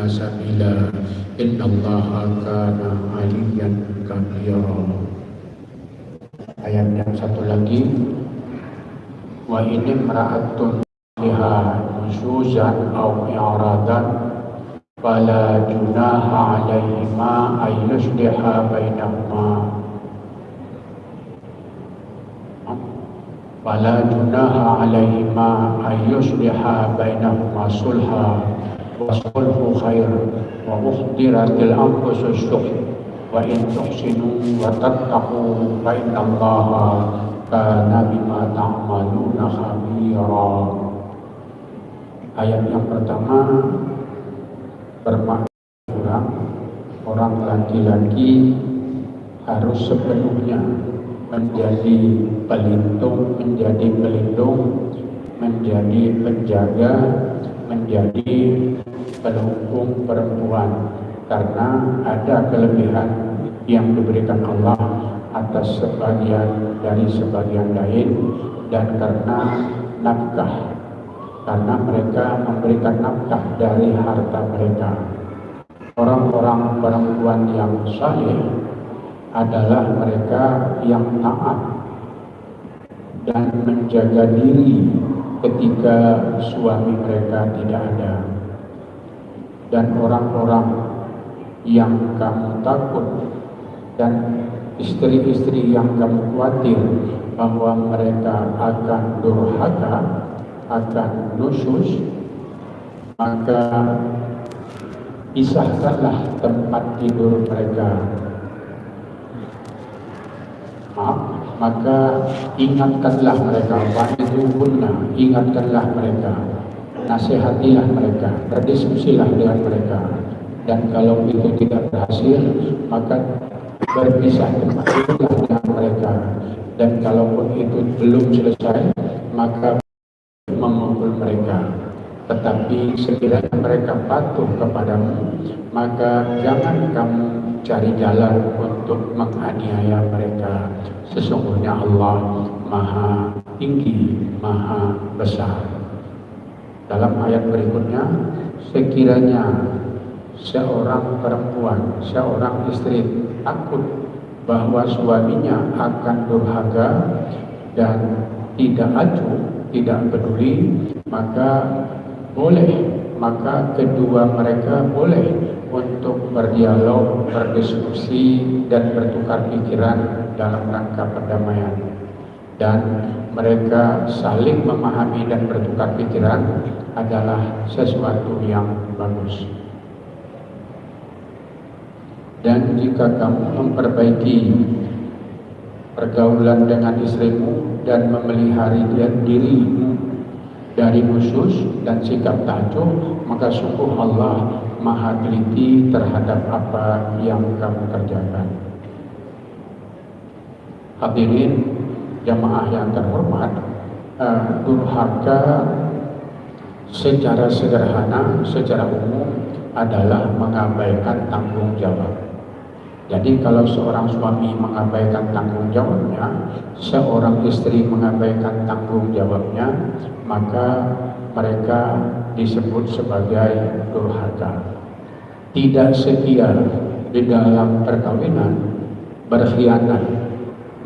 sabila innallaha kana aliyan kabira. Ayat yang satu lagi, wa ini imra'atun liha nusuzan aw i'radan fala junaha 'alaihima ay yusliha bainahuma fala junaha 'alaihima ay yusliha bainahuma sulha wa sulhu khair wa uhdiratil anfusus syuh wa in tuhsinu wa tattaqu fa innallaha kana bima ta'maluna khabira. Ayat yang pertama bermakna orang laki-laki harus sepenuhnya menjadi pelindung, menjadi penjaga, menjadi pelindung perempuan, karena ada kelebihan yang diberikan Allah atas sebagian dari sebagian lain, dan karena nafkah, karena mereka memberikan nafkah dari harta mereka. Orang-orang perempuan yang saleh adalah mereka yang taat dan menjaga diri ketika suami mereka tidak ada. Dan orang-orang yang kamu takut dan istri-istri yang kamu khawatir bahwa mereka akan durhaka, akan nusyuz, maka pisahkanlah tempat tidur mereka. Maka ingatkanlah mereka, ingatkanlah mereka, nasihatilah mereka, berdiskusilah dengan mereka. Dan kalau itu tidak berhasil, maka berpisah tempat tidurlah dengan mereka. Dan kalaupun itu belum selesai, maka memukul mereka. Tetapi sekiranya mereka patuh kepadamu, maka jangan kamu cari jalan untuk menganiaya mereka. Sesungguhnya Allah Maha Tinggi, Maha Besar. Dalam ayat berikutnya, sekiranya seorang perempuan, seorang istri takut bahwa suaminya akan durhaka dan tidak acuh, tidak peduli, maka kedua mereka boleh untuk berdialog, berdiskusi, dan bertukar pikiran dalam rangka perdamaian. Dan mereka saling memahami dan bertukar pikiran adalah sesuatu yang bagus. Dan jika kamu memperbaiki pergaulan dengan istrimu dan memelihara dirimu dari nusyuz dan sikap ta'ajuh, maka sungguh Allah Maha teliti terhadap apa yang kamu kerjakan. Hadirin jamaah yang terhormat, durhaka secara sederhana, secara umum adalah mengabaikan tanggung jawab. Jadi kalau seorang suami mengabaikan tanggung jawabnya, seorang istri mengabaikan tanggung jawabnya, maka mereka disebut sebagai durhaka. Tidak setia di dalam perkawinan, berkhianat,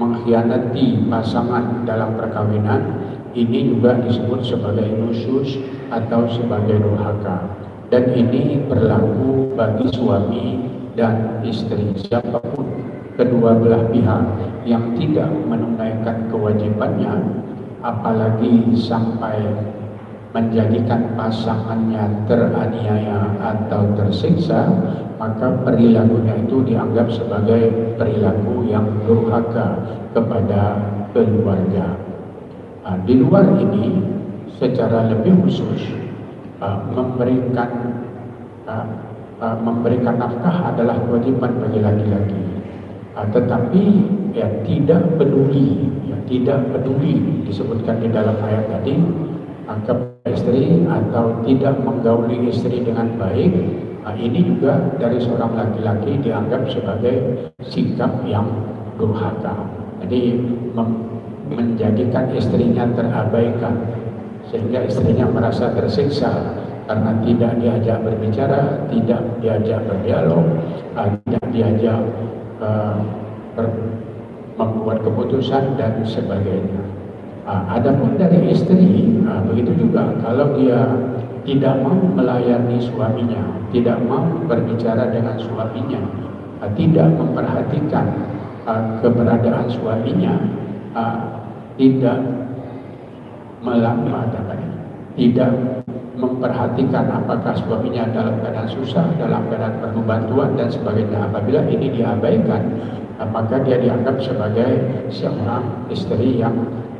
mengkhianati pasangan dalam perkawinan, ini juga disebut sebagai nusyuz atau sebagai durhaka. Dan ini berlaku bagi suami dan istri, siapapun kedua belah pihak yang tidak menunaikan kewajibannya, apalagi sampai menjadikan pasangannya teraniaya atau tersiksa, maka perilakunya itu dianggap sebagai perilaku yang durhaka kepada keluarga. Di luar ini, secara lebih khusus, memberikan nafkah adalah kewajiban bagi laki-laki, tetapi tidak peduli disebutkan di dalam ayat tadi kepada istri atau tidak menggauli istri dengan baik. Ini juga dari seorang laki-laki dianggap sebagai sikap yang durhaka. Jadi menjadikan istrinya terabaikan sehingga istrinya merasa tersiksa karena tidak diajak berbicara, tidak diajak berdialog, tidak diajak membuat keputusan dan sebagainya. Adapun dari istri, begitu juga kalau dia tidak mau melayani suaminya, tidak mau berbicara dengan suaminya, tidak memperhatikan keberadaan suaminya, tidak tidak memperhatikan apakah suaminya dalam keadaan susah, dalam keadaan perlu bantuan dan sebagainya. Apabila ini diabaikan, maka dia dianggap sebagai seorang istri yang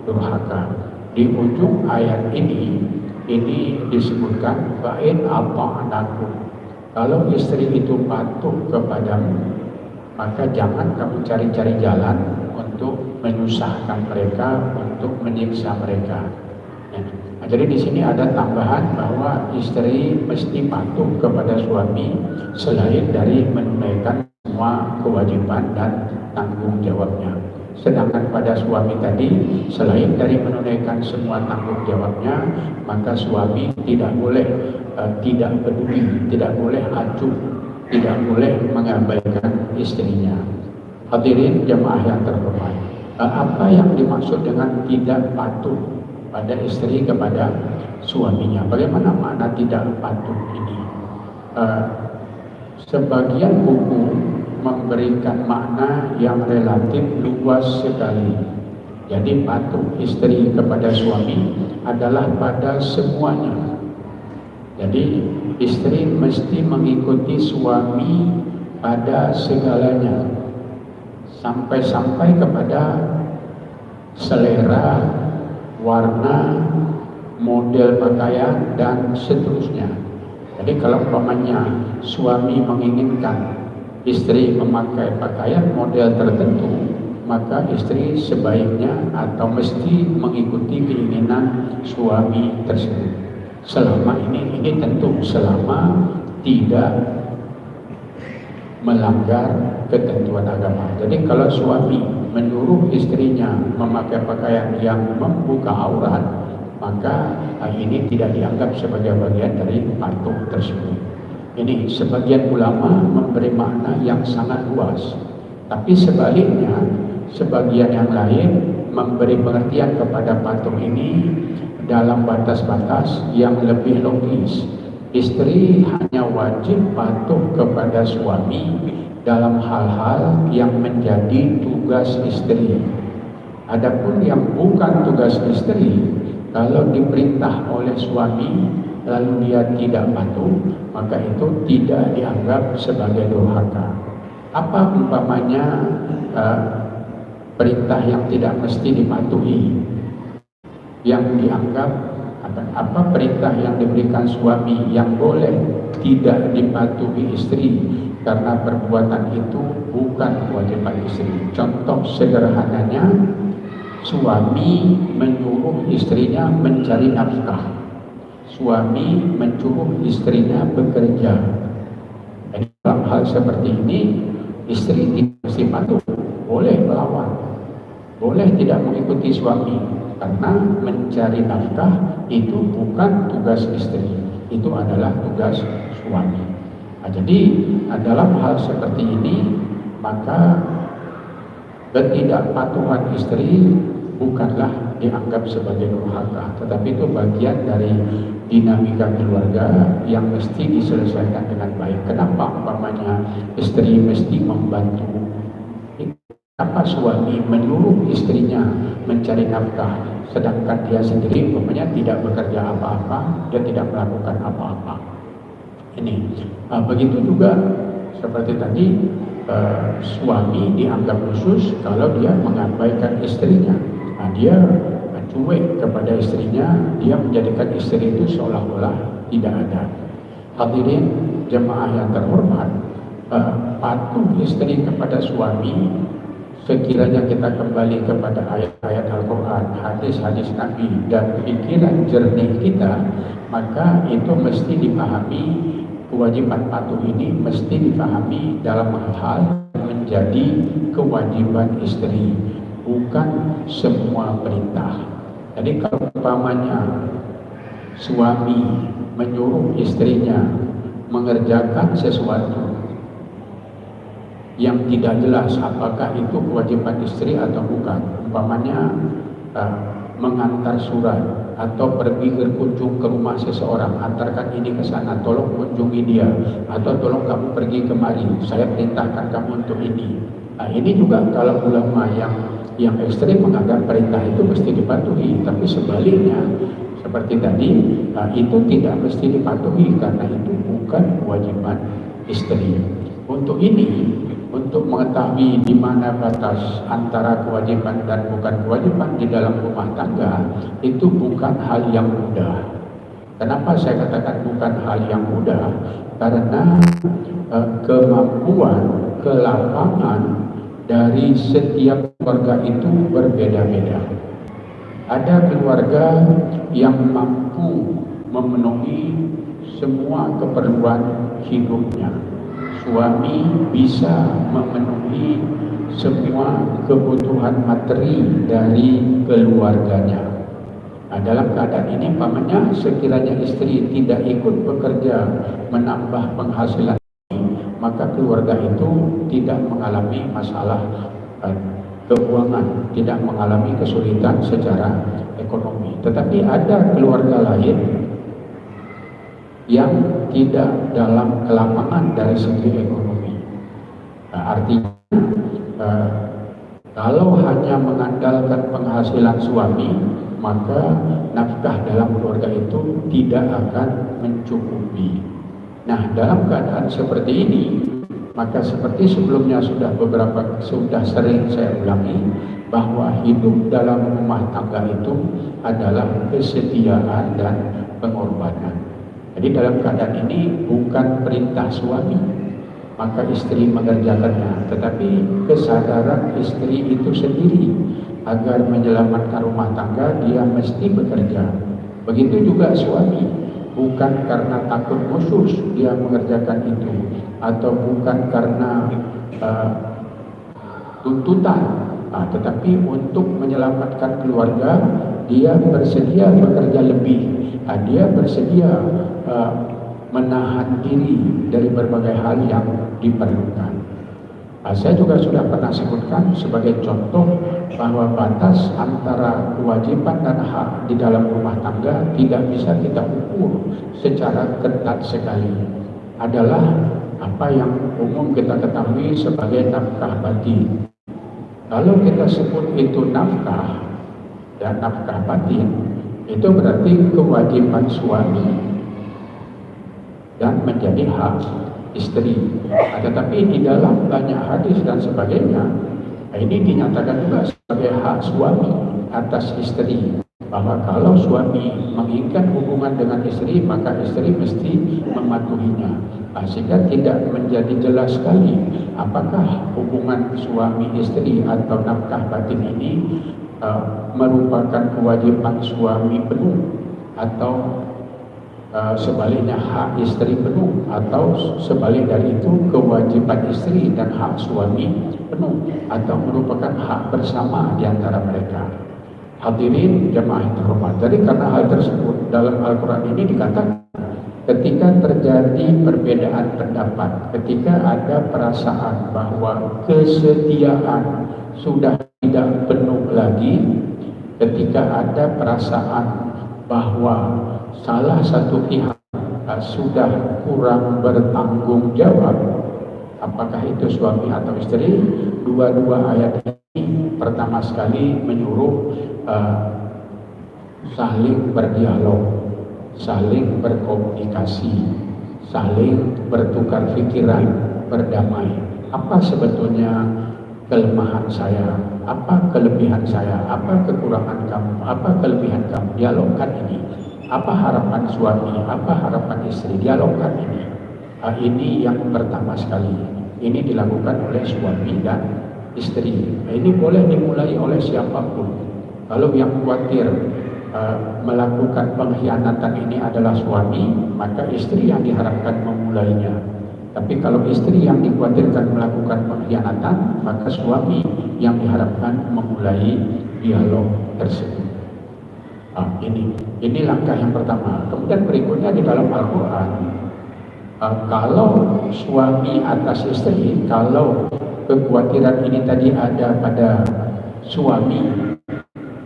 durhaka. Di ujung ayat ini disebutkan fa'in ata'nakum. Kalau istri itu patuh kepadamu, maka jangan kamu cari-cari jalan untuk menyusahkan mereka, untuk menyiksa mereka. Nah, jadi di sini ada tambahan bahwa istri mesti patuh kepada suami selain dari menunaikan semua kewajiban dan tanggung jawabnya. Sedangkan pada suami tadi, selain dari menunaikan semua tanggung jawabnya, maka suami tidak boleh tidak peduli, tidak boleh acuh, tidak boleh mengabaikan istrinya. Hadirin jemaah yang terhormat, apa yang dimaksud dengan tidak patuh pada istri kepada suaminya? Bagaimana makna tidak patuh ini? Sebagian buku memberikan makna yang relatif luas sekali. Jadi patuh istri kepada suami adalah pada semuanya. Jadi istri mesti mengikuti suami pada segalanya, sampai-sampai kepada selera, warna, model pakaian, dan seterusnya. Jadi kalau umpamanya suami menginginkan istri memakai pakaian model tertentu, maka istri sebaiknya atau mesti mengikuti keinginan suami tersebut. Selama ini tentu selama tidak melanggar ketentuan agama. Jadi kalau suami menyuruh istrinya memakai pakaian yang membuka aurat, maka ini tidak dianggap sebagai bagian dari patuh tersebut. Ini sebagian ulama memberi makna yang sangat luas, tapi sebaliknya sebagian yang lain memberi pengertian kepada patuh ini dalam batas-batas yang lebih logis. Istri hanya wajib patuh kepada suami dalam hal-hal yang menjadi tugas istri. Adapun yang bukan tugas istri, kalau diperintah oleh suami lalu dia tidak patuh, maka itu tidak dianggap sebagai durhaka. Apa umpamanya perintah yang tidak mesti dipatuhi, yang dianggap apa perintah yang diberikan suami yang boleh tidak dipatuhi istri karena perbuatan itu bukan kewajiban istri. Contoh sederhananya, suami menyuruh istrinya mencari nafkah, suami menyuruh istrinya bekerja. Jadi dalam hal seperti ini, istri tidak mesti patuh, boleh melawan, boleh tidak mengikuti suami, karena mencari nafkah itu bukan tugas istri, itu adalah tugas suami. Nah, jadi dalam hal seperti ini, maka ketidakpatuhan istri bukanlah dianggap sebagai durhaka, tetapi itu bagian dari dinamika keluarga yang mesti diselesaikan dengan baik. Kenapa umpamanya istri mesti membantu? Apa suami menyuruh istrinya mencari nafkah, sedangkan dia sendiri umpamanya tidak bekerja apa-apa, dia tidak melakukan apa-apa? Ini begitu juga seperti tadi, suami dianggap khusus kalau dia mengabaikan istrinya. Nah, dia cuek kepada istrinya, dia menjadikan istri itu seolah-olah tidak ada. Hadirin jemaah yang terhormat, patuh istri kepada suami, sekiranya kita kembali kepada ayat-ayat Al-Quran, hadis-hadis Nabi, dan pikiran jernih kita, maka itu mesti dipahami. Kewajiban patuh ini mesti dipahami dalam hal menjadi kewajiban istri, bukan semua perintah. Jadi kalau umpamanya suami menyuruh istrinya mengerjakan sesuatu yang tidak jelas apakah itu kewajiban istri atau bukan, umpamanya mengantar surat atau pergi berkunjung ke rumah seseorang, antarkan ini ke sana, tolong kunjungi dia, atau tolong kamu pergi kemari, saya perintahkan kamu untuk ini. Nah, ini juga kalau ulama yang ekstrim menganggap perintah itu mesti dipatuhi, tapi sebaliknya seperti tadi, itu tidak mesti dipatuhi karena itu bukan kewajiban istri. Untuk ini, untuk mengetahui di mana batas antara kewajiban dan bukan kewajiban di dalam rumah tangga, itu bukan hal yang mudah. Kenapa saya katakan bukan hal yang mudah? Karena kemampuan ke lapangan dari setiap keluarga itu berbeda-beda. Ada keluarga yang mampu memenuhi semua keperluan hidupnya. Suami bisa memenuhi semua kebutuhan materi dari keluarganya. Nah, dalam keadaan ini, pamannya sekiranya istri tidak ikut bekerja menambah penghasilan, maka keluarga itu tidak mengalami masalah keuangan, tidak mengalami kesulitan secara ekonomi. Tetapi ada keluarga lain yang tidak dalam kelapangan dari segi ekonomi. Nah, artinya kalau hanya mengandalkan penghasilan suami, maka nafkah dalam keluarga itu tidak akan mencukupi. Nah, dalam keadaan seperti ini, maka seperti sebelumnya sudah sering saya ulangi, bahwa hidup dalam rumah tangga itu adalah kesetiaan dan pengorbanan. Jadi dalam keadaan ini bukan perintah suami maka istri mengerjakannya, tetapi kesadaran istri itu sendiri agar menyelamatkan rumah tangga dia mesti bekerja. Begitu juga suami, bukan karena takut khusus dia mengerjakan itu, atau bukan karena tuntutan, tetapi untuk menyelamatkan keluarga dia bersedia bekerja lebih. Dia bersedia menahan diri dari berbagai hal yang diperlukan. Saya juga sudah pernah sebutkan sebagai contoh bahwa batas antara kewajiban dan hak di dalam rumah tangga tidak bisa kita ukur secara ketat sekali. Adalah apa yang umum kita ketahui sebagai nafkah batin. Kalau kita sebut itu nafkah dan nafkah batin, itu berarti kewajiban suami dan menjadi hak istri. Tetapi di dalam banyak hadis dan sebagainya, ini dinyatakan juga sebagai hak suami atas istri, bahwa kalau suami menginginkan hubungan dengan istri, maka istri mesti mematuhinya. Sehingga tidak menjadi jelas sekali apakah hubungan suami istri atau nafkah batin ini merupakan kewajiban suami penuh, atau sebaliknya hak istri penuh, atau sebalik dari itu kewajiban istri dan hak suami penuh, atau merupakan hak bersama di antara mereka. Hadirin jamaah yang terhormat, jadi karena hal tersebut dalam Al-Quran ini dikatakan ketika terjadi perbedaan pendapat, ketika ada perasaan bahwa kesetiaan sudah tidak penuh lagi, ketika ada perasaan bahwa salah satu pihak sudah kurang bertanggung jawab, apakah itu suami atau istri, dua-dua ayat ini pertama sekali menyuruh saling berdialog, saling berkomunikasi, saling bertukar pikiran, berdamai. Apa sebetulnya kelemahan saya, apa kelebihan saya, apa kekurangan kamu, apa kelebihan kamu, dialogkan ini. Apa harapan suami, apa harapan istri, dialogkan ini. Ini yang pertama sekali. Ini dilakukan oleh suami dan istri. Ini boleh dimulai oleh siapapun. Kalau yang khawatir melakukan pengkhianatan ini adalah suami, maka istri yang diharapkan memulainya. Tapi kalau istri yang dikhawatirkan melakukan pengkhianatan, maka suami yang diharapkan memulai dialog tersebut. Ini langkah yang pertama. Kemudian berikutnya di dalam Al-Quran, kalau suami atas istri, kalau kekhawatiran ini tadi ada pada suami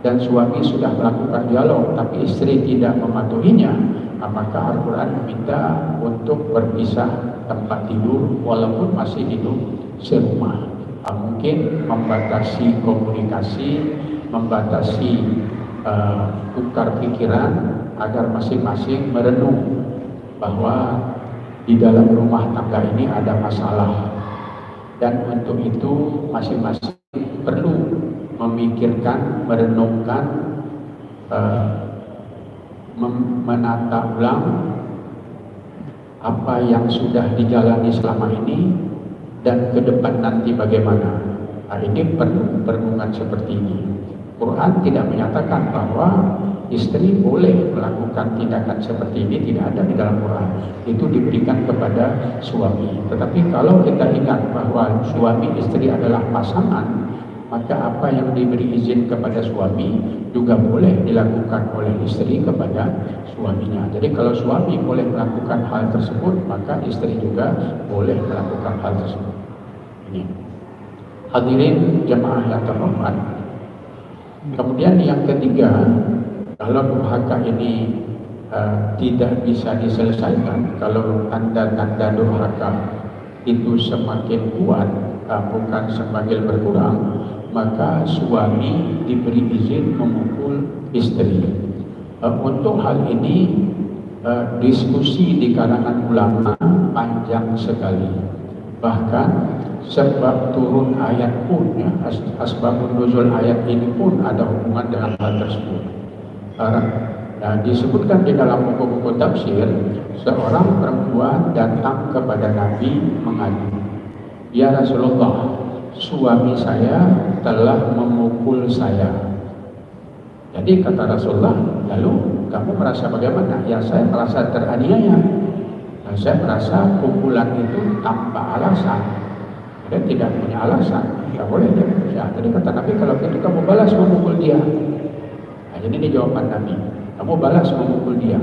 dan suami sudah melakukan dialog tapi istri tidak mematuhinya, maka Al-Quran meminta untuk berpisah tempat tidur walaupun masih hidup serumah. Mungkin membatasi komunikasi, membatasi tukar pikiran agar masing-masing merenung bahwa di dalam rumah tangga ini ada masalah, dan untuk itu masing-masing perlu memikirkan, merenungkan, menata ulang apa yang sudah dijalani selama ini dan ke depan nanti bagaimana. Ini perlu perenungan seperti ini. Quran tidak menyatakan bahwa istri boleh melakukan tindakan seperti ini, tidak ada di dalam Quran. Itu diberikan kepada suami. Tetapi kalau kita ingat bahwa suami istri adalah pasangan, maka apa yang diberi izin kepada suami juga boleh dilakukan oleh istri kepada suaminya. Jadi kalau suami boleh melakukan hal tersebut, maka istri juga boleh melakukan hal tersebut. Ini. Hadirin jemaah yang terhormat. Kemudian yang ketiga, kalau durhaka ini tidak bisa diselesaikan, kalau tanda-tanda durhaka itu semakin kuat, bukan semakin berkurang, maka suami diberi izin memukul istri. Untuk hal ini diskusi di kalangan ulama panjang sekali. Bahkan sebab turun ayat pun, ya, asbabun nuzul ayat ini pun ada hubungan dengan hal tersebut. Disebutkan di dalam buku-buku tafsir, seorang perempuan datang kepada Nabi mengadu, "Ya Rasulullah, suami saya telah memukul saya." Jadi kata Rasulullah, "Lalu kamu merasa bagaimana?" "Ya, saya merasa teraniaya. Saya merasa pukulan itu tanpa alasan. Dia tidak punya alasan. Tidak boleh dia." Ya, tadi kata Nabi, "Kalau begitu kamu balas memukul dia." Jadi ini jawaban Nabi, kamu balas memukul dia.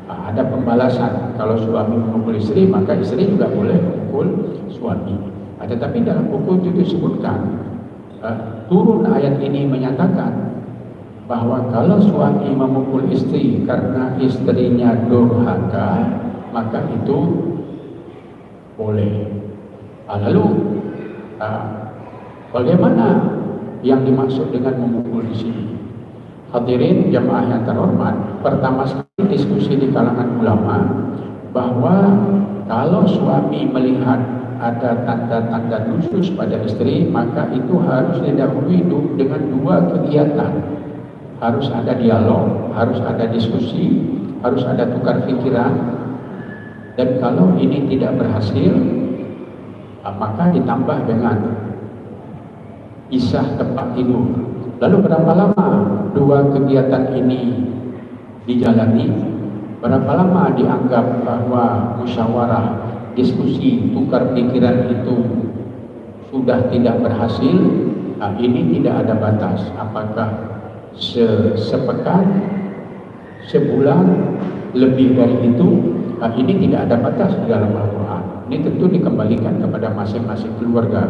Ada pembalasan. Kalau suami memukul istri, maka istri juga boleh memukul suami. Tetapi dalam buku itu disebutkan, turun ayat ini menyatakan bahwa kalau suami memukul istri karena istrinya durhaka, maka itu boleh. Lalu bagaimana yang dimaksud dengan memukul di sini? Hadirin jemaah yang terhormat, pertama sekali diskusi di kalangan ulama bahwa kalau suami melihat ada tanda-tanda nusyuz pada istri, maka itu harus didahului dengan dua kegiatan. Harus ada dialog, harus ada diskusi, harus ada tukar pikiran. Dan kalau ini tidak berhasil, maka ditambah dengan pisah tempat tidur. Lalu berapa lama dua kegiatan ini dijalani? Berapa lama dianggap bahwa musyawarah, diskusi, tukar pikiran itu sudah tidak berhasil? Ini tidak ada batas. Apakah sepekan, sebulan, lebih dari itu? Ini tidak ada batas di dalam Al-Quran. Ini tentu dikembalikan kepada masing-masing keluarga.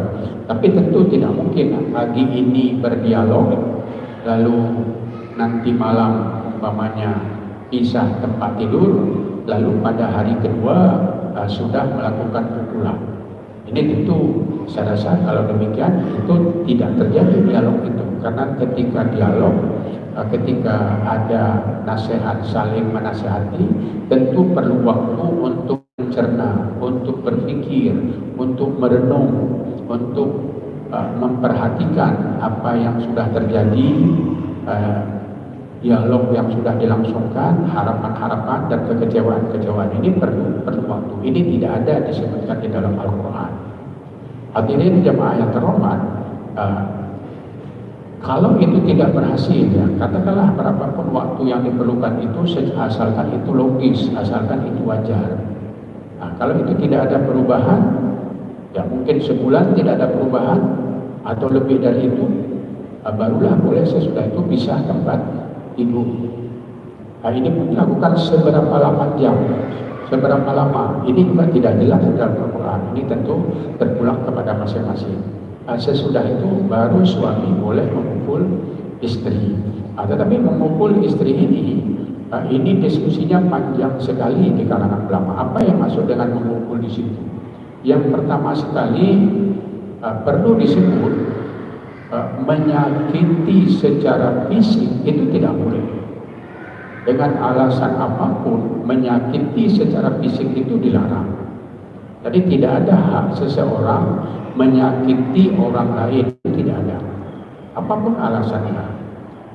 Tapi tentu tidak mungkin pagi ini berdialog, lalu nanti malam umpamanya pisah tempat tidur, lalu pada hari kedua sudah melakukan pukulan. Ini tentu saya rasa kalau demikian itu tidak terjadi dialog itu. Karena ketika dialog, ketika ada nasihat, saling menasihati, tentu perlu waktu untuk mencerna, untuk berpikir, untuk merenung, untuk memperhatikan apa yang sudah terjadi, dialog yang sudah dilangsungkan, harapan-harapan dan kekecewaan-kekecewaan ini perlu waktu. Ini tidak ada disebutkan di dalam Al-Quran. Hadirin jemaah yang terhormat, kalau itu tidak berhasil, ya, katakanlah berapapun waktu yang diperlukan itu, asalkan itu logis, asalkan itu wajar. Kalau itu tidak ada perubahan, ya mungkin sebulan tidak ada perubahan atau lebih dari itu, barulah boleh sesudah itu pisah tempat ibu. Nah, ini pun dilakukan seberapa 8 jam, seberapa lama, ini juga tidak jelas dalam Al-Quran. Ini tentu terpulang kepada masing-masing. Sesudah itu baru suami boleh memukul istri. Tetapi memukul istri ini diskusinya panjang sekali di kalangan ulama. Apa yang masuk dengan memukul di situ? Yang pertama sekali perlu disebut menyakiti secara fisik itu tidak boleh. Dengan alasan apapun menyakiti secara fisik itu dilarang. Jadi tidak ada hak seseorang menyakiti orang lain, tidak ada. Apapun alasannya.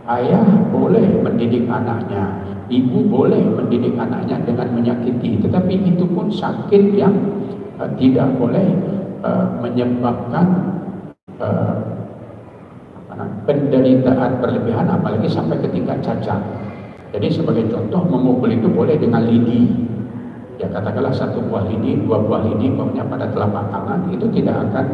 Ayah boleh mendidik anaknya, ibu boleh mendidik anaknya dengan menyakiti, tetapi itu pun sakit yang tidak boleh menyebabkan penderitaan berlebihan, apalagi sampai ke tingkat cacat. Jadi sebagai contoh, memukul itu boleh dengan lidi. Ya katakanlah 1 buah lidi, 2 buah lidi, pokoknya pada telapak tangan, itu tidak akan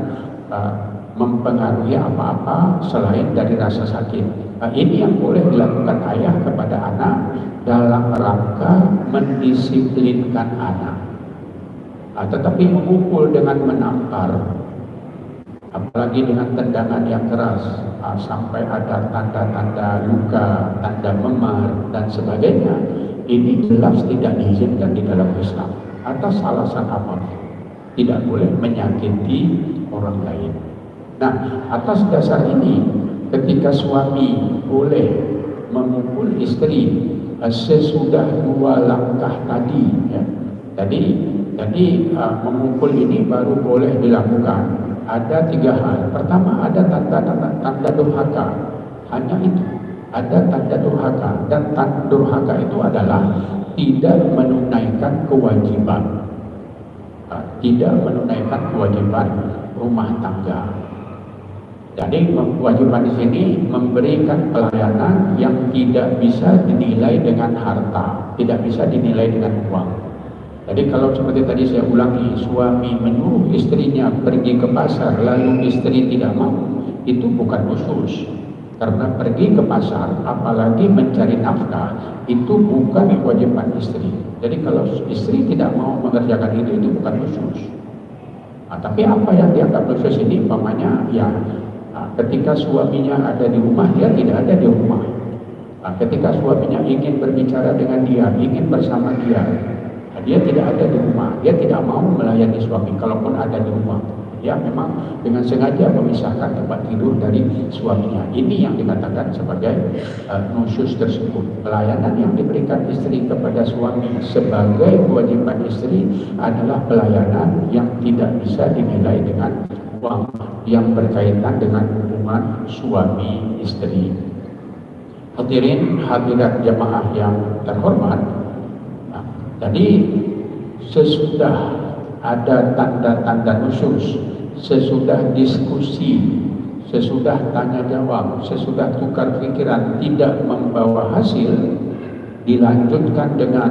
mempengaruhi apa-apa selain dari rasa sakit. Ini yang boleh dilakukan ayah kepada anak dalam rangka mendisiplinkan anak. Tetapi memukul dengan menampar, apalagi dengan tendangan yang keras, sampai ada tanda-tanda luka, tanda memar dan sebagainya, ini jelas tidak diizinkan di dalam Islam atas alasan apapun. Tidak boleh menyakiti orang lain. Nah, atas dasar ini, ketika suami boleh memukul istri sesudah 2 langkah tadi, ya, jadi memukul ini baru boleh dilakukan. Ada 3 hal. Pertama, ada tanda durhaka. Hanya itu. Ada tanda durhaka. Dan tanda durhaka itu adalah tidak menunaikan kewajiban. Tidak menunaikan kewajiban rumah tangga. Jadi kewajiban di sini memberikan pelayanan yang tidak bisa dinilai dengan harta, tidak bisa dinilai dengan uang. Jadi kalau seperti tadi saya ulangi, suami menyuruh istrinya pergi ke pasar lalu istri tidak mau, itu bukan khusus. Karena pergi ke pasar, apalagi mencari nafkah, itu bukan kewajiban istri. Jadi kalau istri tidak mau mengerjakan itu bukan khusus. Tapi apa yang dianggap khusus ini, umpamanya ya ketika suaminya ada di rumah, dia tidak ada di rumah. Ketika suaminya ingin berbicara dengan dia, ingin bersama dia, dia tidak ada di rumah, dia tidak mau melayani suami. Kalaupun ada di rumah, dia memang dengan sengaja memisahkan tempat tidur dari suaminya. Ini yang dikatakan sebagai nusyuz tersebut. Pelayanan yang diberikan istri kepada suami sebagai kewajiban istri adalah pelayanan yang tidak bisa dinilai dengan uang, yang berkaitan dengan hubungan suami istri. Hadirin hadirat jamaah yang terhormat, jadi sesudah ada tanda-tanda nusyuz, sesudah diskusi, sesudah tanya jawab, sesudah tukar pikiran tidak membawa hasil, dilanjutkan dengan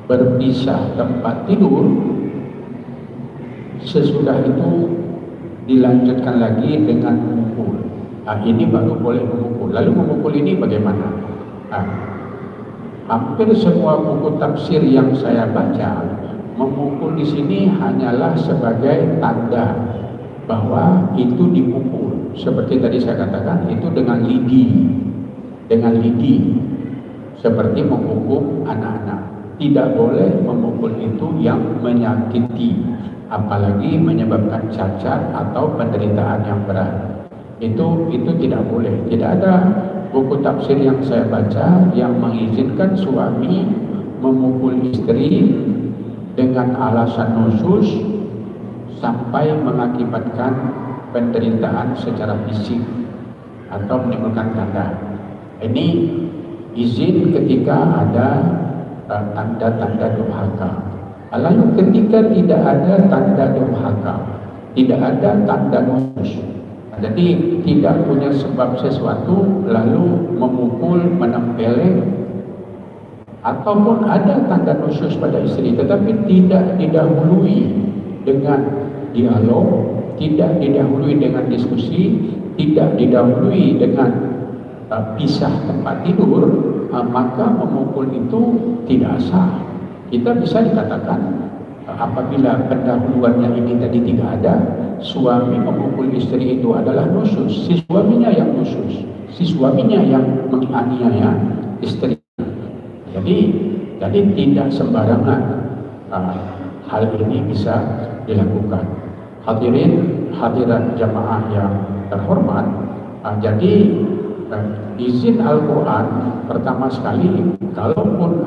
berpisah tempat tidur. Sesudah itu dilanjutkan lagi dengan memukul. Ini baru boleh memukul. Lalu memukul ini bagaimana? Hampir semua buku tafsir yang saya baca, memukul di sini hanyalah sebagai tanda bahwa itu dipukul. Seperti tadi saya katakan, itu dengan lidi, seperti menghukum anak-anak. Tidak boleh memukul itu yang menyakiti, apalagi menyebabkan cacat atau penderitaan yang berat. Itu tidak boleh. Tidak ada buku tafsir yang saya baca yang mengizinkan suami memukul istri dengan alasan nusyuz sampai mengakibatkan penderitaan secara fisik atau menimbulkan tanda. Ini izin ketika ada tanda-tanda durhaka. Lalu ketika tidak ada tanda durhaka, tidak ada tanda nusyuz, jadi tidak punya sebab sesuatu lalu memukul, menempeleng, ataupun ada tanda nusyuz pada istri tetapi tidak didahului dengan dialog, tidak didahului dengan diskusi, tidak didahului dengan pisah tempat tidur, maka memukul itu tidak sah. Kita bisa dikatakan apabila pendahuluannya ini tadi tidak ada, suami memukul istri itu adalah nusyuz, si suaminya yang nusyuz, si suaminya yang menganiaya istri. Jadi tidak sembarangan hal ini bisa dilakukan. Hadirin hadirat jamaah yang terhormat, jadi izin Al-Quran pertama sekali, kalaupun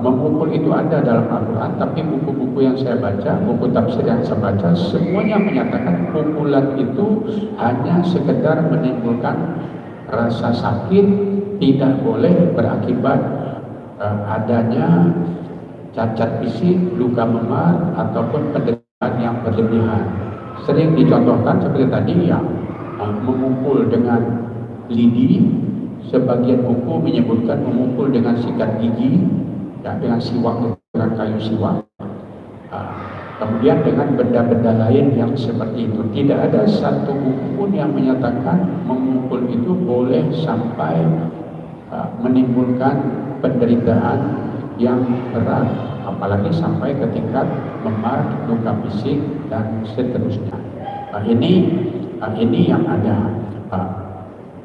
memukul itu ada dalam Al-Quran, tapi buku-buku yang saya baca, buku tafsir yang saya baca, semuanya menyatakan pukulan itu hanya sekedar menimbulkan rasa sakit, tidak boleh berakibat adanya cacat fisik, luka memar, ataupun penderitaan yang berlebihan. Sering dicontohkan seperti tadi yang memukul dengan lidi, sebagian buku menyebutkan memukul dengan sikat gigi, ya, dengan siwak, dengan kayu siwak, kemudian dengan benda-benda lain yang seperti itu. Tidak ada satu buku pun yang menyatakan memukul itu boleh sampai menimbulkan penderitaan yang berat, apalagi sampai ke tingkat memar, luka fisik, dan seterusnya. Ini yang ada.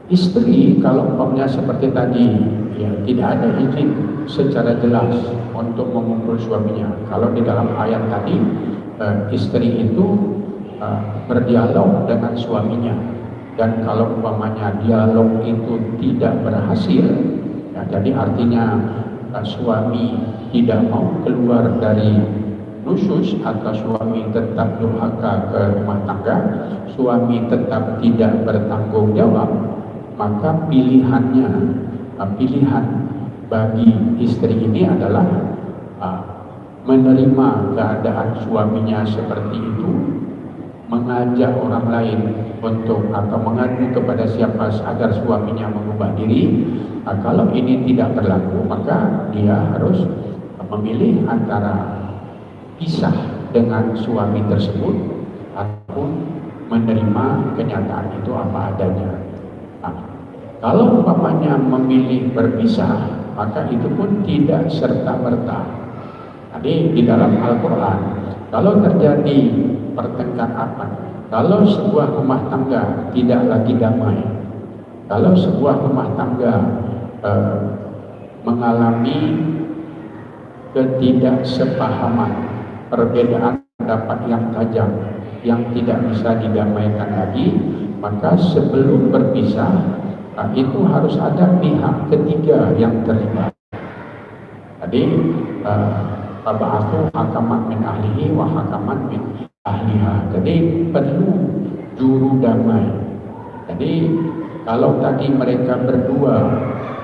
Istri kalau umpamanya seperti tadi, ya tidak ada izin secara jelas untuk memukul suaminya. Kalau di dalam ayat tadi, istri itu berdialog dengan suaminya, dan kalau umpamanya dialog itu tidak berhasil, ya, jadi artinya suami tidak mau keluar dari nusyuz, atau suami tetap durhaka ke rumah tangga, suami tetap tidak bertanggung jawab, maka pilihan bagi istri ini adalah menerima keadaan suaminya seperti itu, mengajak orang lain untuk atau mengadu kepada siapa agar suaminya mengubah diri. Kalau ini tidak berlaku, maka dia harus memilih antara pisah dengan suami tersebut ataupun menerima kenyataan itu apa adanya. Kalau umpamanya memilih berpisah, maka itu pun tidak serta-merta. Jadi di dalam Al-Quran, kalau terjadi pertengkaran, kalau sebuah rumah tangga tidak lagi damai, kalau sebuah rumah tangga mengalami ketidaksepahaman, perbedaan pendapat yang tajam, yang tidak bisa didamaikan lagi, maka sebelum berpisah itu harus ada pihak ketiga yang terlibat. Jadi fab'athu hakaman min ahlihi wa hakaman min ahliha. Jadi perlu juru damai. Jadi kalau tadi mereka berdua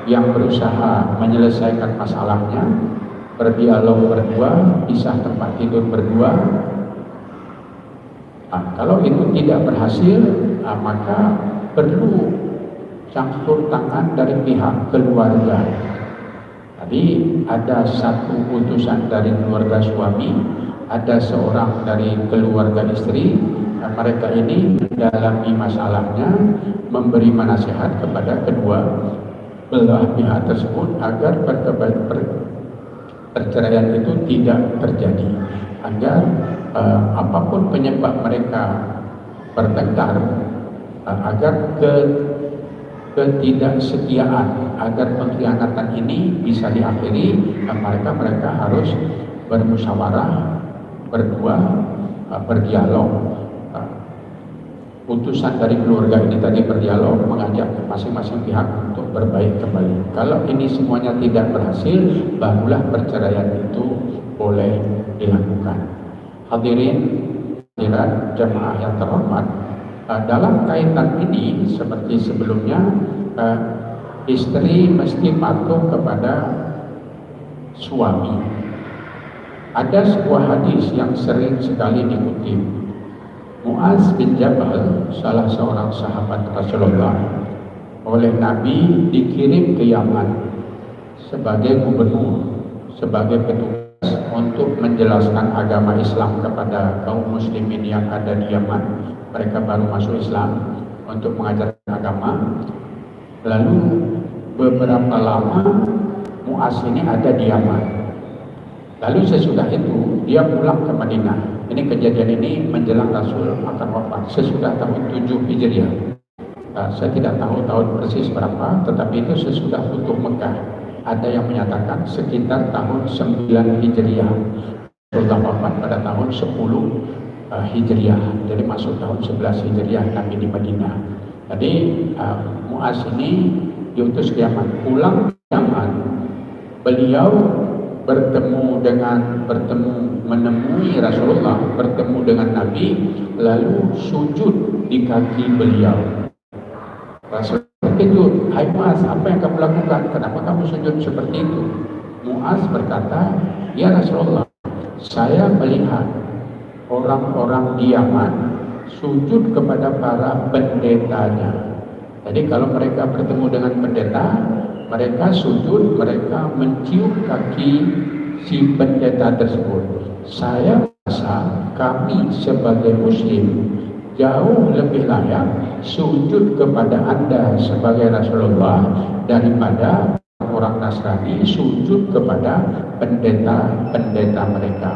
yang berusaha menyelesaikan masalahnya, berdialog berdua, pisah tempat tidur berdua, kalau itu tidak berhasil, maka perlu campur tangan dari pihak keluarga. Jadi ada satu utusan dari keluarga suami, ada seorang dari keluarga istri. Mereka ini mendalami masalahnya, memberi nasihat kepada kedua belah pihak tersebut agar perceraian itu tidak terjadi, agar apapun penyebab mereka bertengkar, agar ketidaksetiaan, agar pengkhianatan ini bisa diakhiri, mereka harus bermusyawarah, berdua, berdialog. Utusan dari keluarga ini tadi berdialog, mengajak masing-masing pihak untuk berbaik kembali. Kalau ini semuanya tidak berhasil, barulah perceraian itu boleh dilakukan. Hadirin hadirat jemaah yang terhormat, dalam kaitan ini seperti sebelumnya, istri mesti patuh kepada suami. Ada sebuah hadis yang sering sekali dikutip. Mu'az bin Jabal, salah seorang sahabat Rasulullah, oleh Nabi dikirim ke Yaman sebagai gubernur, sebagai petugas untuk menjelaskan agama Islam kepada kaum muslimin yang ada di Yaman. Mereka baru masuk Islam, untuk mengajarkan agama. Lalu beberapa lama Mu'az ini ada di Yaman. Lalu sesudah itu dia pulang ke Madinah. Ini kejadian ini menjelang Rasul akan wafat sesudah tahun 7 Hijriah. Saya tidak tahu tahun persis berapa, tetapi itu sesudah Futuh Mekah. Ada yang menyatakan sekitar tahun 9 Hijriah. Rasulullah wafat pada tahun 10 Hijriah. Jadi masuk tahun 11 Hijriah Nabi di Madinah. Jadi Mu'az ini diutus ke Yaman. Pulang ke Yaman, beliau menemui Rasulullah, bertemu dengan Nabi, lalu sujud di kaki beliau. Rasul terkejut, "Hai Mu'az, apa yang kamu lakukan? Kenapa kamu sujud seperti itu?" Mu'az berkata, "Ya Rasulullah, saya melihat orang-orang di Yaman sujud kepada para pendetanya. Jadi kalau mereka bertemu dengan pendeta, mereka sujud, mereka mencium kaki si pendeta tersebut. Saya rasa kami sebagai Muslim jauh lebih layak sujud kepada Anda sebagai Rasulullah daripada orang Nasrani sujud kepada pendeta-pendeta mereka."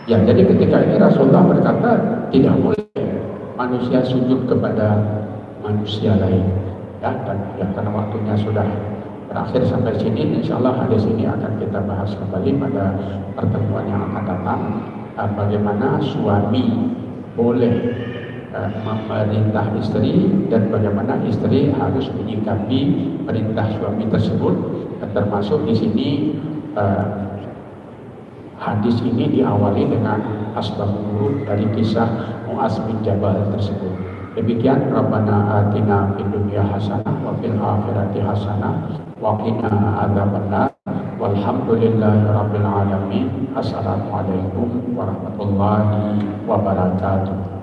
Ya, jadi ketika ini Rasulullah berkata tidak boleh manusia sujud kepada manusia lain. Ya, dan ya, karena waktunya sudah berakhir sampai sini, insya Allah hadis ini akan kita bahas kembali pada pertemuan yang akan datang. Bagaimana suami boleh memerintah istri dan bagaimana istri harus menyikapi perintah suami tersebut. Termasuk di sini hadis ini diawali dengan asbabun nuzul dari kisah Mu'az bin Jabal tersebut. Demikian, Rabbana atina fid dunya hasanah wa fil akhirati hasanah wa qina adzabannar. Walhamdulillahirabbil alamin. Assalamualaikum warahmatullahi wabarakatuh.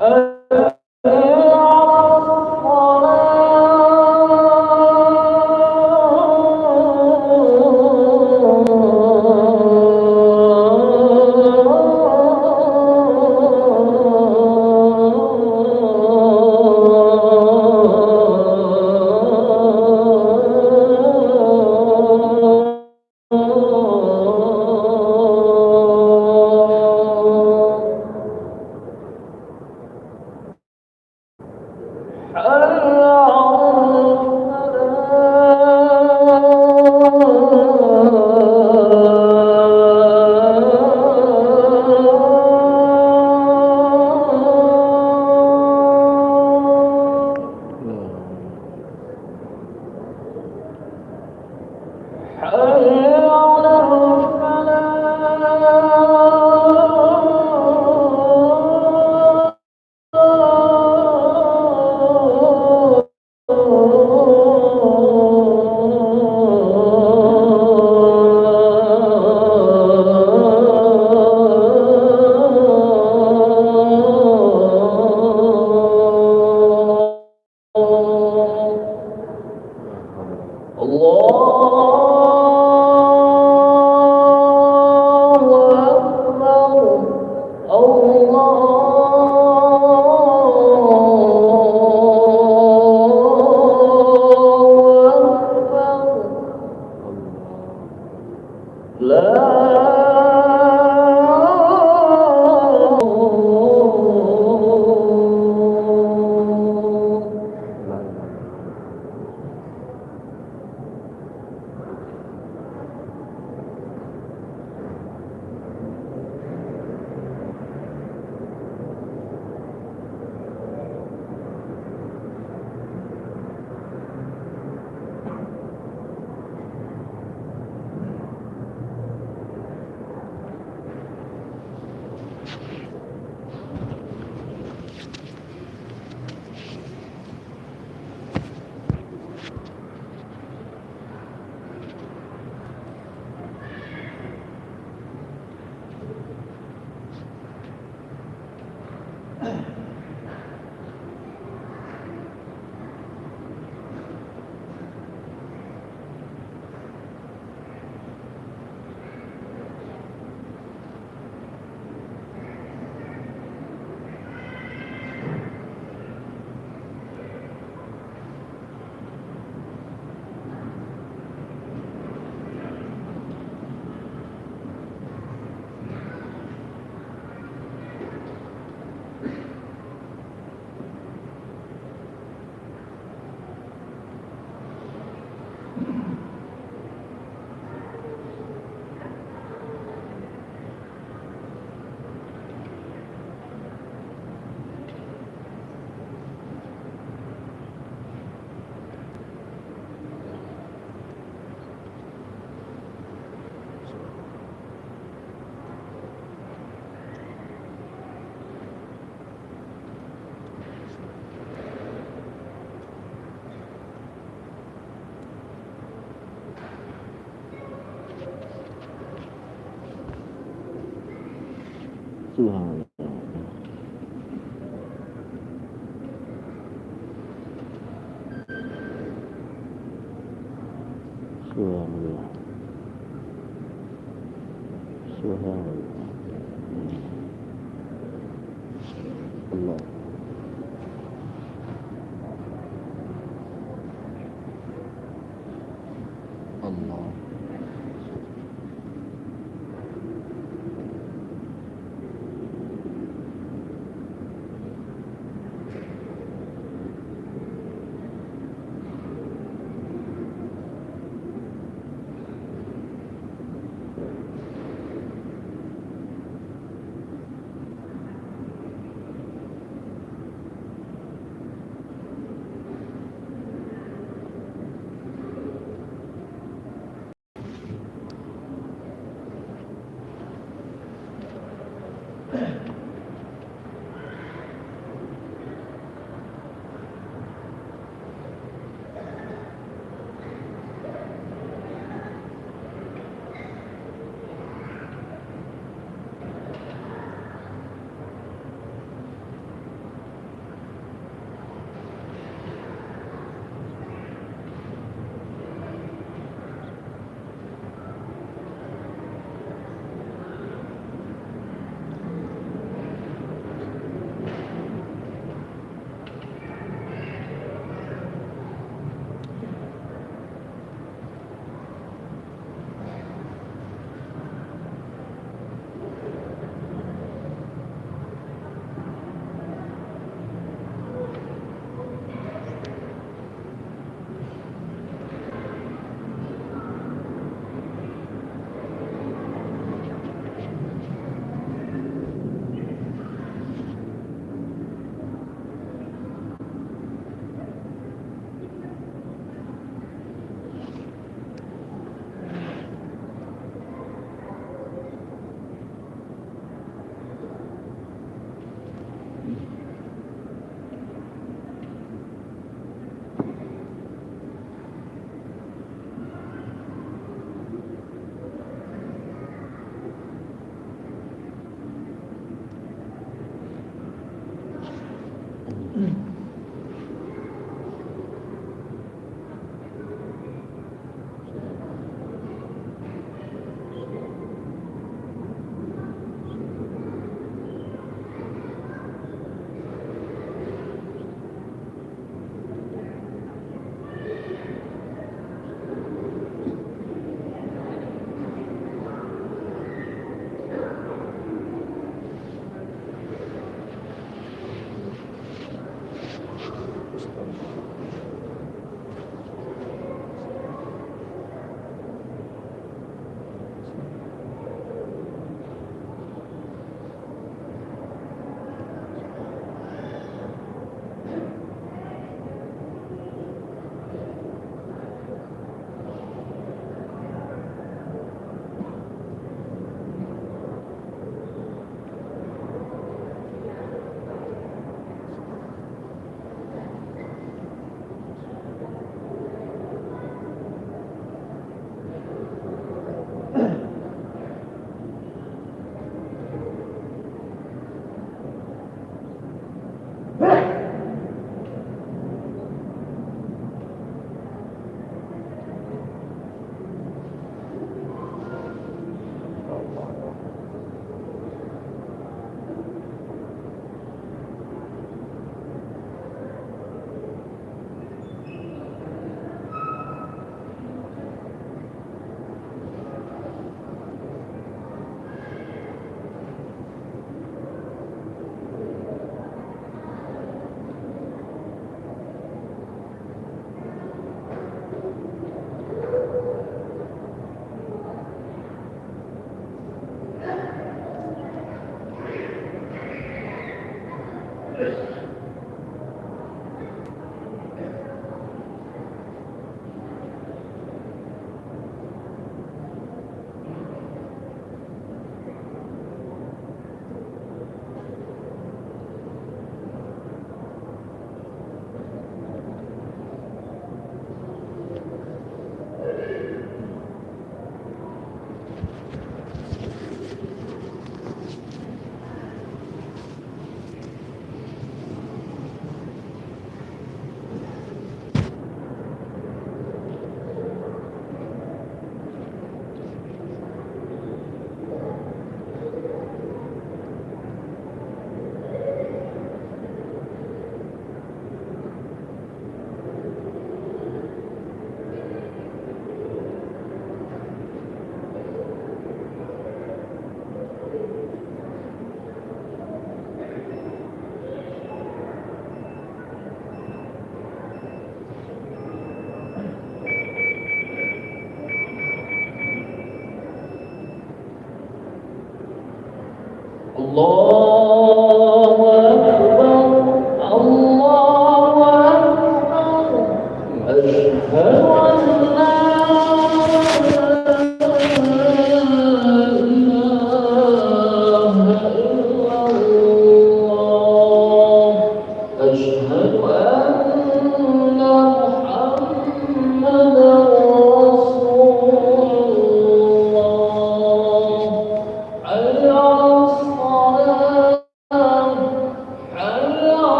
Tuhan. Subhanallah. Subhanallah. Allah. Allah.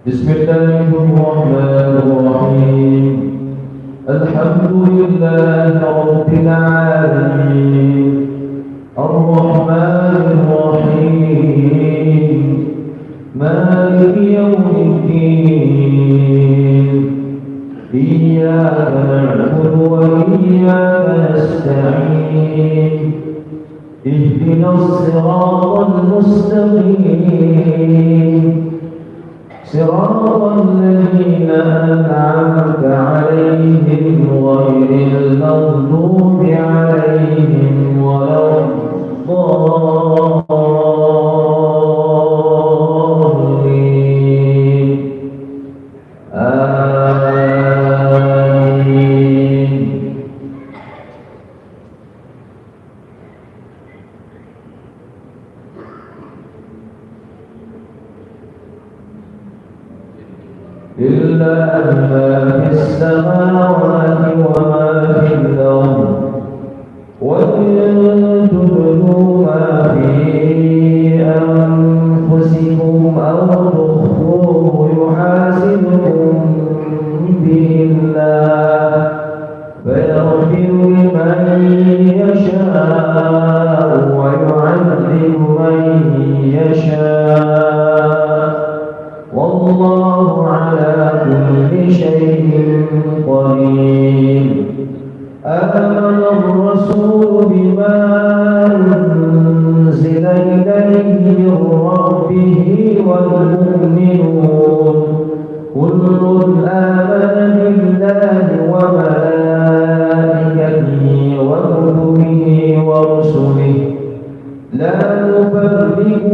Bismillahirrahmanirrahim. Alhamdulillahi rabbil alamin. Ar-Rahmanir Rahim. Maliki yawmiddin. Iyyaka na'budu wa iyyaka nasta'in. Ihdinas siratal mustaqim. صراط الذين أنعمت عليهم غير المغضوب عليهم ولا الضالين آمين. لله ما في السماوات وما في الأرض وإن تبدوا ما في أنفسكم أو تخفوه يحاسبكم به الله فيغفر لمن يشاء ويعذب من يشاء والله على كل شيء قدير. آمن الرسول بما أنزل إليه من ربه والمؤمنون كل آمن بالله وملائكته وكتبه ورسله لا نفرق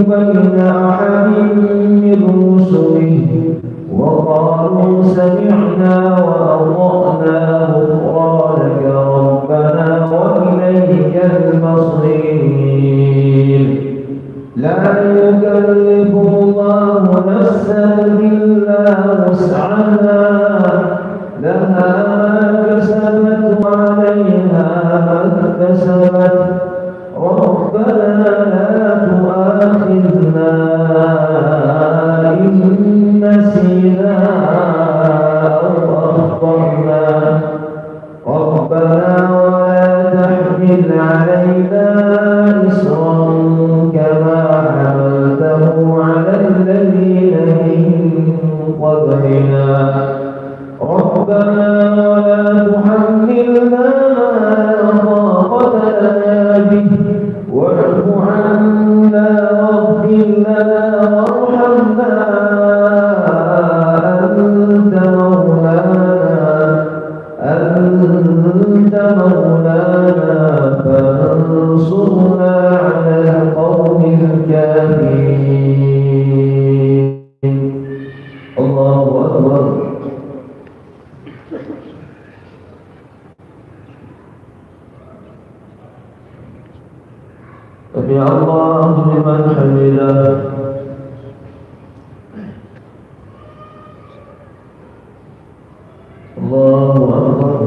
بين أحد من رسله وقالوا سمعنا وأطعنا غفرانك ربنا وإليك كسبت ربنا لا تؤاخذنا إن نسينا أو أخطأنا ربنا ولا تحمل علينا إصرا كما حملته على الذين من قبلنا ربنا ولا تحملنا ما لا طاقة لنا به واعف عنا واغفر لنا وارحمنا أنت مولانا فانصرنا على القوم الكافرين. الله أكبر. سمع الله لمن حمده. الله أكبر.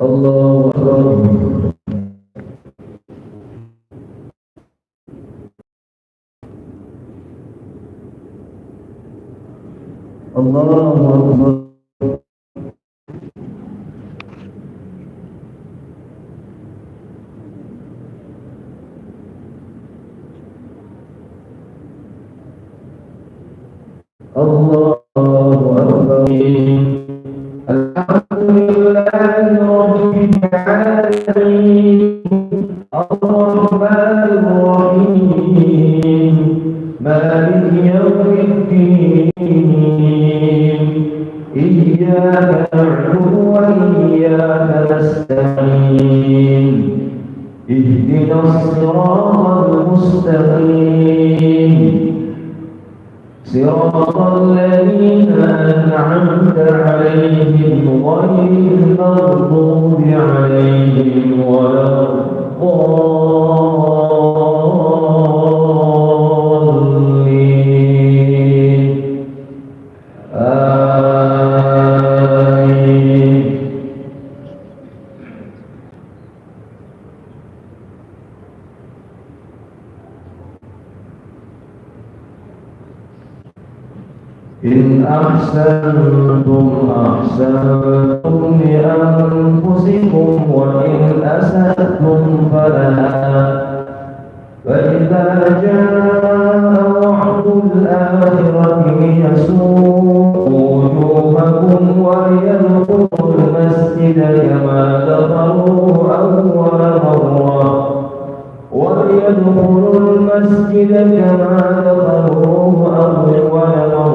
الله أكبر. الله أكبر. الله أكبر. الحمد لله رب العالمين الرحمن الرحيم مالك يوم الدين إياك نعبد وإياك نستعين اهدنا الصراط المستقيم صراط الذين أنعمت عليهم غير المغضوب عليهم ولا الضالين آمين. إن أحسنتم أحسنتم لأنفسكم وإن أسأتم فلها فإذا جاء وعد الآخرة ليسوءوا وجوهكم وليدخلوا المسجد كما دخلوه أول مرة وليدخلوا المسجد كما دخلوه أول مرة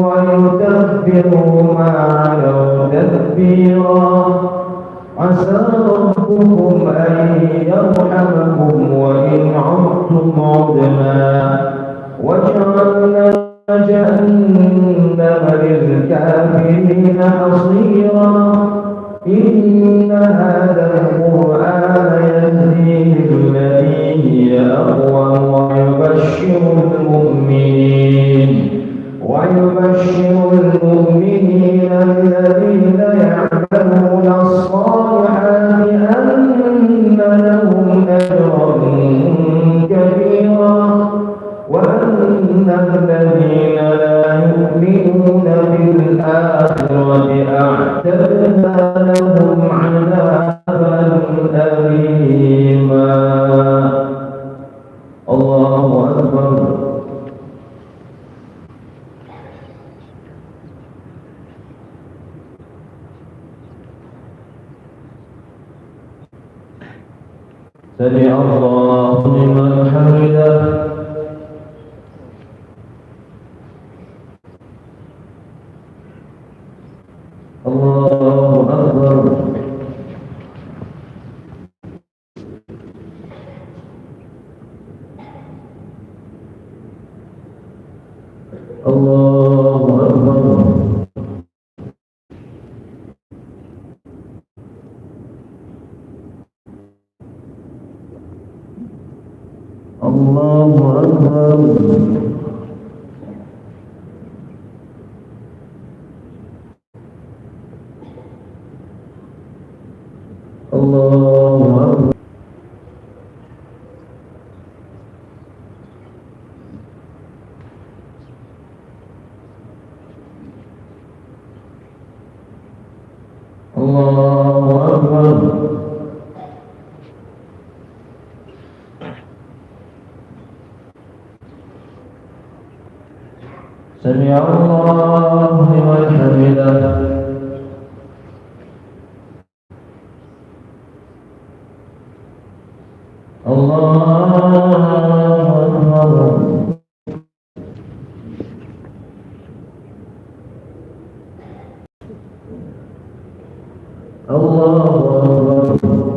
ويتبروا ما علوا تتبيرا عسى ربكم أن يرحمكم وإن عدتم عدنا وجعلنا جهنم للكافرين حصيرا إن هذا القرآن يهدي للتي هي أقوم ويبشر المؤمنين الذين يعملون الصالحات أن لهم أجرا كبيرا وأن الذين لا يؤمنون بالآخرة أعتدنا لهم عذابا أليما. الله أكبر. سمع الله لمن حمده. الله أكبر. الله أكبر. الله أكبر. الله أكبر. سمع الله لمن حمده. الله أكبر. الله أكبر.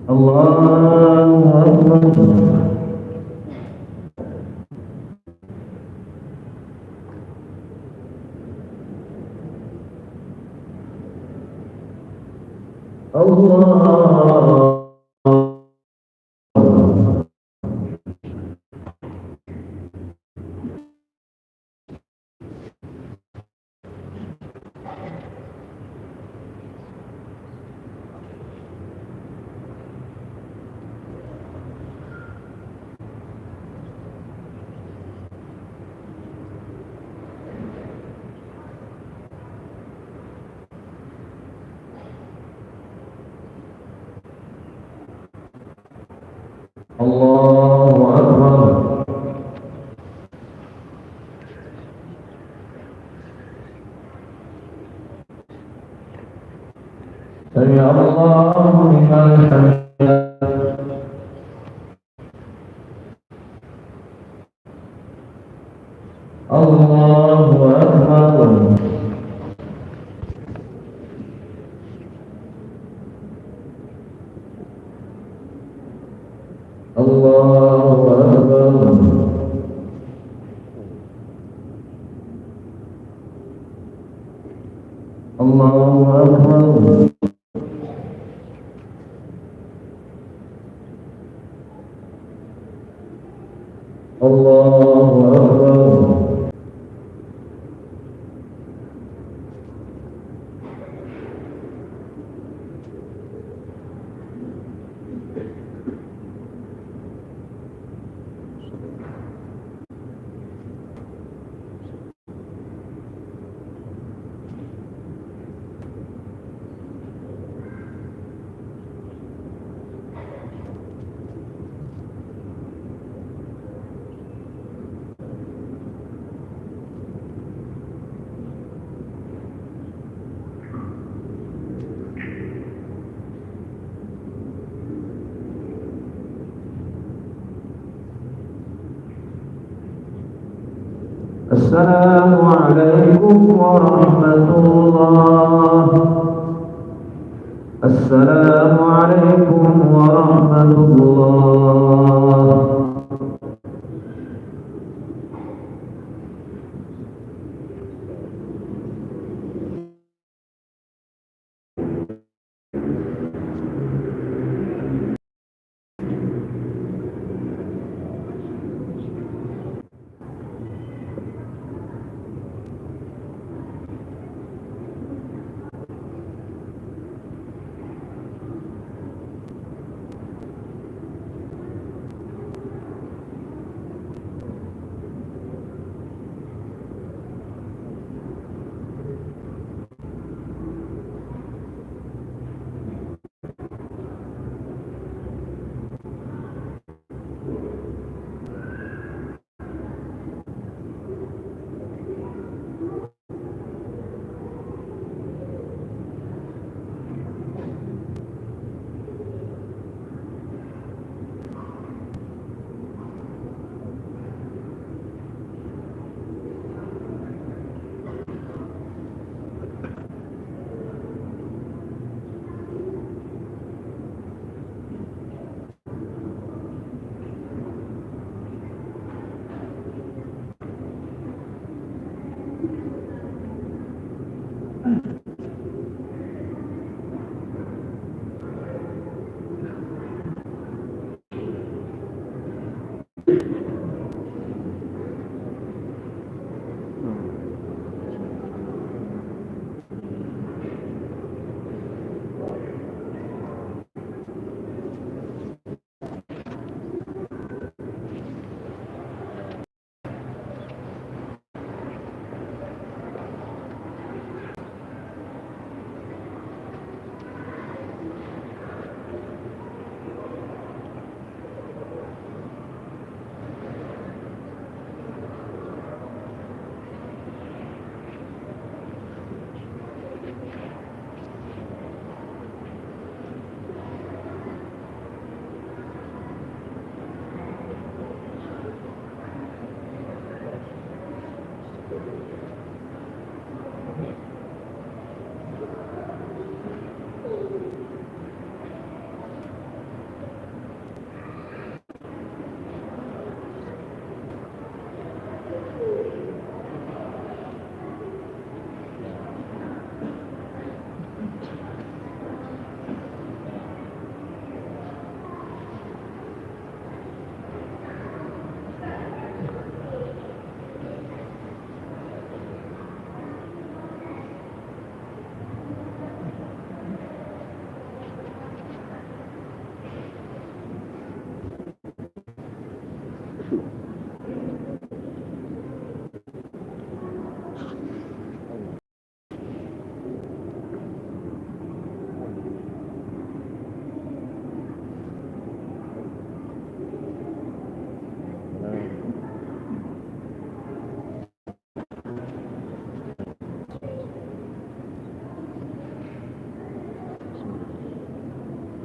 الله أكبر. الله الله أكبر. سمع الله لمن حمده. الله أكبر. الله أكبر. الله أكبر. الله أكبر. السلام عليكم ورحمة الله. السلام عليكم ورحمة الله.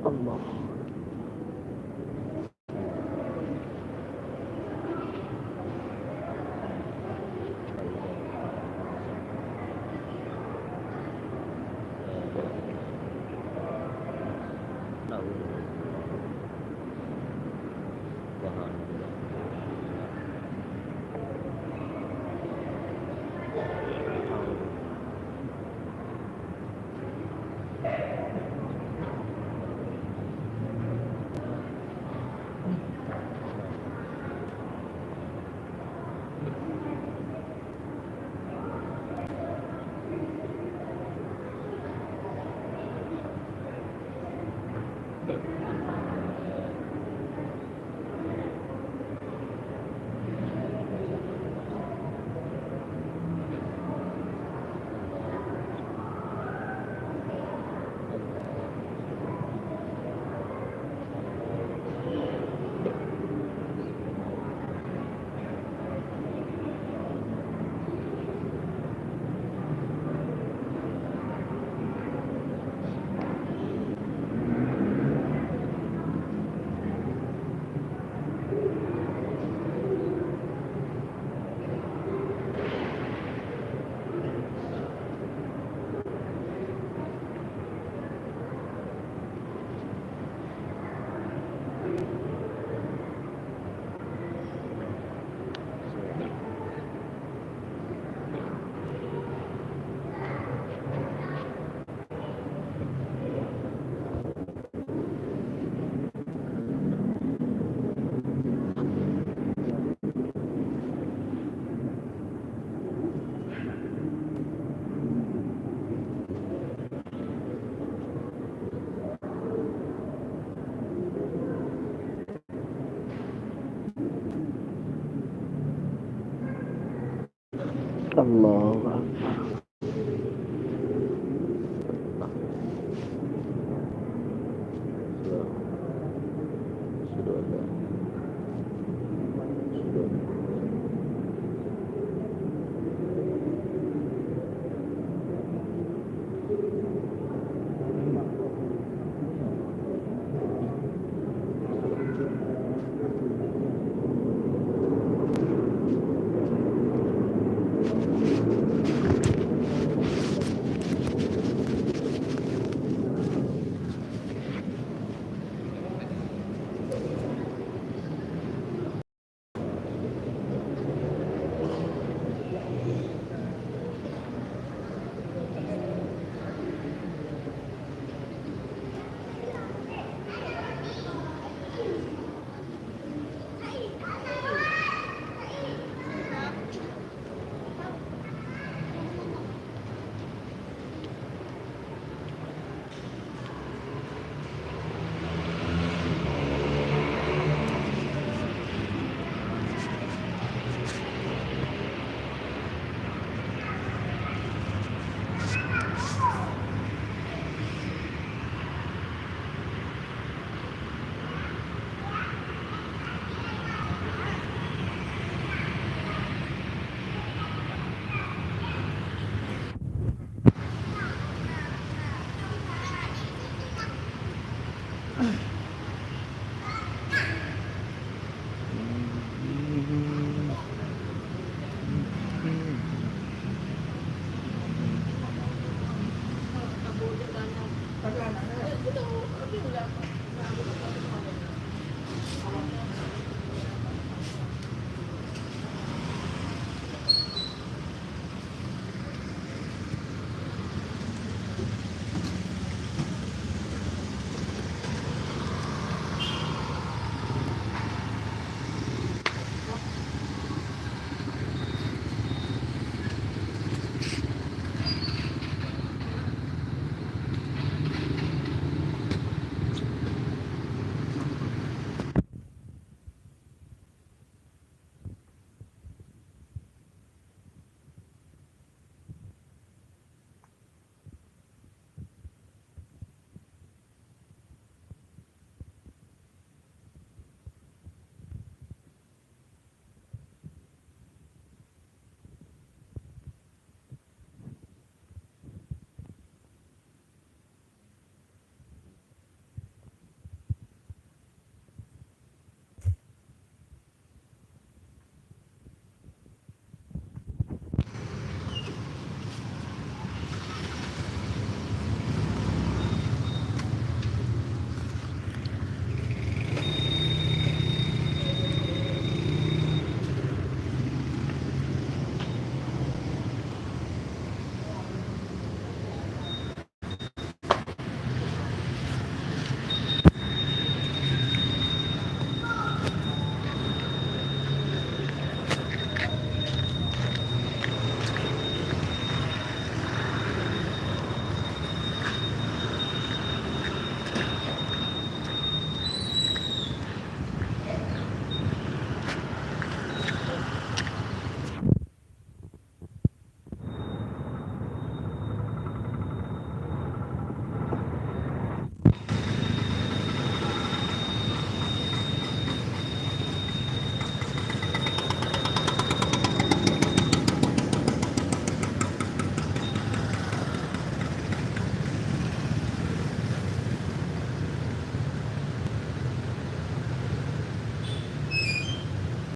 Allah. Allahu Akbar.